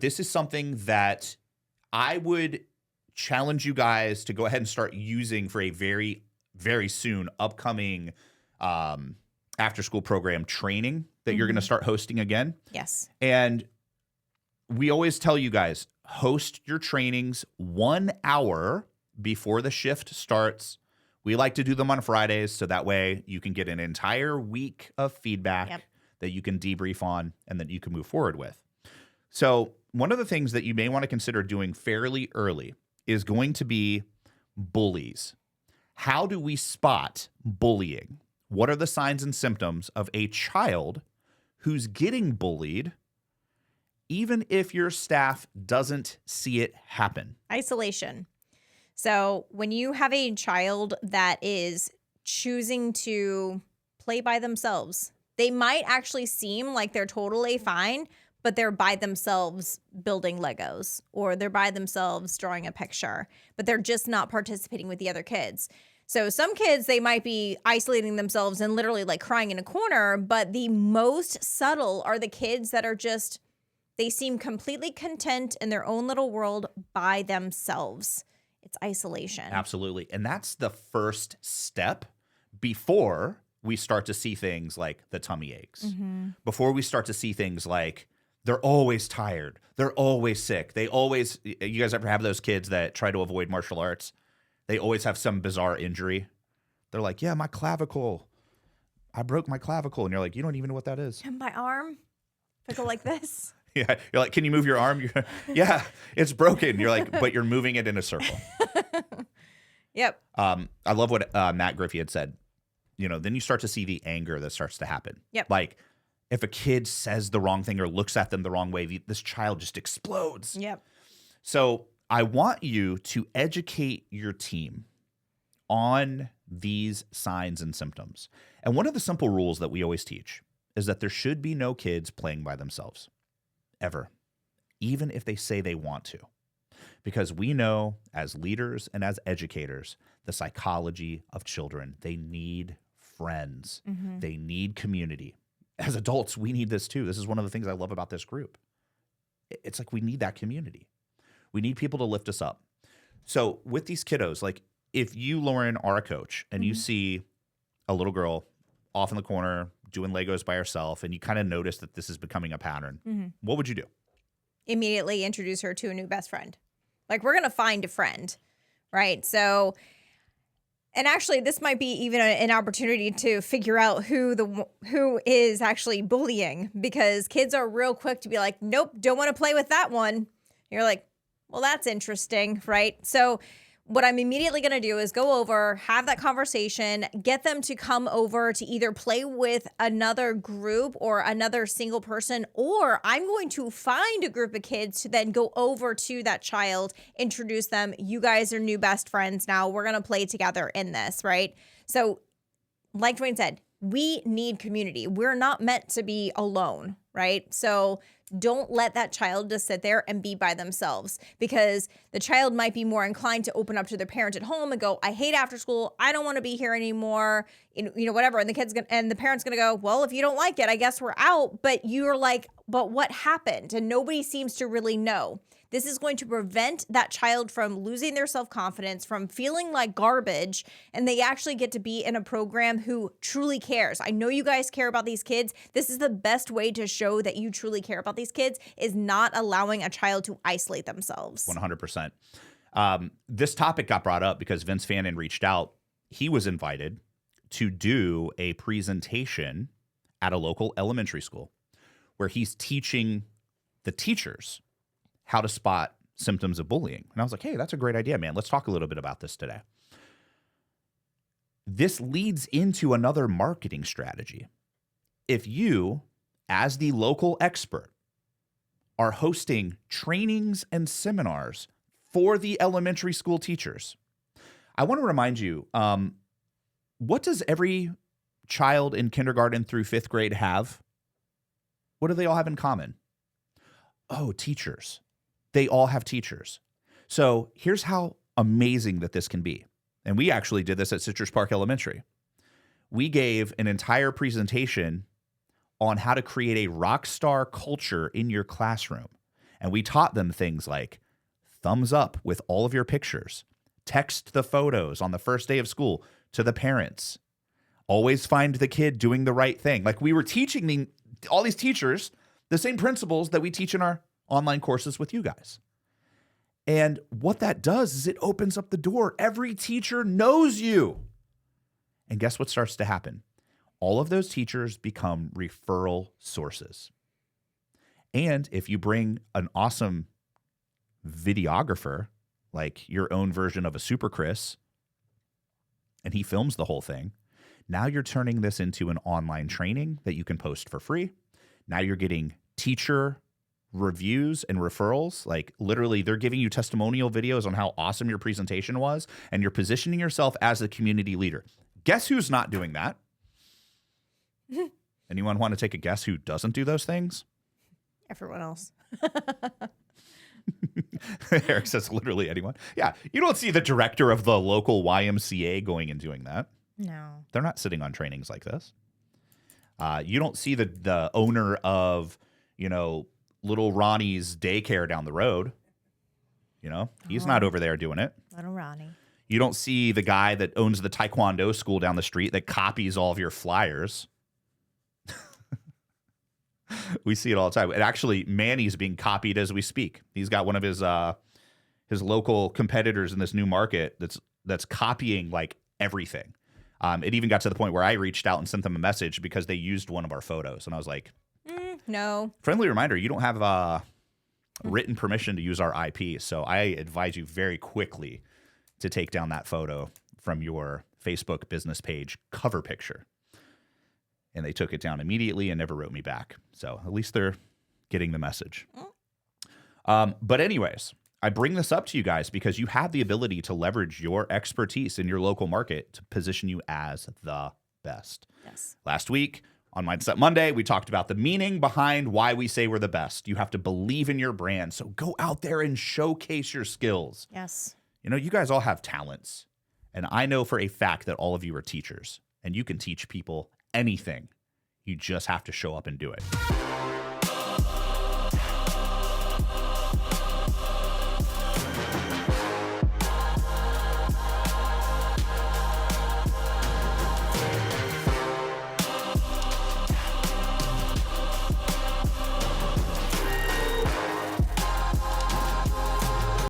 This is something that I would challenge you guys to go ahead and start using for a very, very soon upcoming after school program training that you're going to start hosting again. Yes. And we always tell you guys, host your trainings 1 hour before the shift starts. We like to do them on Fridays, so that way you can get an entire week of feedback that you can debrief on and that you can move forward with. So one of the things that you may want to consider doing fairly early is going to be bullies. How do we spot bullying? What are the signs and symptoms of a child who's getting bullied, even if your staff doesn't see it happen? Isolation. So when you have a child that is choosing to play by themselves, they might actually seem like they're totally fine, but they're by themselves building Legos, or they're by themselves drawing a picture, but they're just not participating with the other kids. So some kids, they might be isolating themselves and literally like crying in a corner, but the most subtle are the kids that are just, they seem completely content in their own little world by themselves. It's isolation. Absolutely. And that's the first step before we start to see things like the tummy aches, before we start to see things like they're always tired, they're always sick. You guys ever have those kids that try to avoid martial arts? They always have some bizarre injury. They're like, yeah, my clavicle. I broke my clavicle. And you're like, you don't even know what that is. And my arm, if I go like this. Yeah. You're like, can you move your arm? Yeah, it's broken. You're like, but you're moving it in a circle. Yep. I love what Matt Griffey had said. Then you start to see the anger that starts to happen. Yep. Like if a kid says the wrong thing or looks at them the wrong way, this child just explodes. Yep. So I want you to educate your team on these signs and symptoms. And one of the simple rules that we always teach is that there should be no kids playing by themselves, ever, even if they say they want to. Because we know as leaders and as educators, the psychology of children, they need friends. They need community. As adults, we need this too. This is one of the things I love about this group. It's like we need that community. We need people to lift us up. So with these kiddos, like if you, Lauren, are a coach and you see a little girl off in the corner doing Legos by herself and you kind of notice that this is becoming a pattern, what would you do? Immediately introduce her to a new best friend. Like we're going to find a friend, right? So, and actually this might be even an opportunity to figure out who is actually bullying, because kids are real quick to be like, nope, don't want to play with that one. You're like, well, that's interesting, right? So what I'm immediately going to do is go over, have that conversation, get them to come over to either play with another group or another single person, or I'm going to find a group of kids to then go over to that child, introduce them. You guys are new best friends now. We're going to play together in this, right? So like Dwayne said, we need community. We're not meant to be alone, right? So don't let that child just sit there and be by themselves, because the child might be more inclined to open up to their parent at home and go, I hate after school. I don't want to be here anymore. Whatever. And the parent's going to go, well, if you don't like it, I guess we're out. But you're like, but what happened? And nobody seems to really know. This is going to prevent that child from losing their self-confidence, from feeling like garbage, and they actually get to be in a program who truly cares. I know you guys care about these kids. This is the best way to show that you truly care about these kids, is not allowing a child to isolate themselves. 100%. This topic got brought up because Vince Fannin reached out. He was invited to do a presentation at a local elementary school where he's teaching the teachers how to spot symptoms of bullying. And I was like, hey, that's a great idea, man. Let's talk a little bit about this today. This leads into another marketing strategy. If you, as the local expert, are hosting trainings and seminars for the elementary school teachers, I want to remind you, what does every child in kindergarten through 5th grade have? What do they all have in common? Oh, teachers. They all have teachers. So here's how amazing that this can be. And we actually did this at Citrus Park Elementary. We gave an entire presentation on how to create a rock star culture in your classroom. And we taught them things like thumbs up with all of your pictures, text the photos on the first day of school to the parents, always find the kid doing the right thing. Like we were teaching all these teachers the same principles that we teach in our online courses with you guys. And what that does is it opens up the door. Every teacher knows you. And guess what starts to happen? All of those teachers become referral sources. And if you bring an awesome videographer, like your own version of a Super Chris, and he films the whole thing, now you're turning this into an online training that you can post for free. Now you're getting teacher reviews and referrals. Like literally they're giving you testimonial videos on how awesome your presentation was, and you're positioning yourself as a community leader. Guess who's not doing that? Anyone want to take a guess who doesn't do those things? Everyone else. Eric says literally anyone. Yeah, you don't see the director of the local YMCA going and doing that. No. They're not sitting on trainings like this. You don't see the owner of, little Ronnie's daycare down the road. He's not over there doing it. Little Ronnie. You don't see the guy that owns the Taekwondo school down the street that copies all of your flyers. We see it all the time. And actually, Manny's being copied as we speak. He's got one of his local competitors in this new market that's copying like everything. It even got to the point where I reached out and sent them a message because they used one of our photos. And I was like, no. Friendly reminder, you don't have written permission to use our IP. So I advise you very quickly to take down that photo from your Facebook business page cover picture. And they took it down immediately and never wrote me back. So at least they're getting the message. But anyways, I bring this up to you guys because you have the ability to leverage your expertise in your local market to position you as the best. Yes. Last week on Mindset Monday, we talked about the meaning behind why we say we're the best. You have to believe in your brand. So go out there and showcase your skills. Yes. You guys all have talents. And I know for a fact that all of you are teachers. And you can teach people anything. You just have to show up and do it.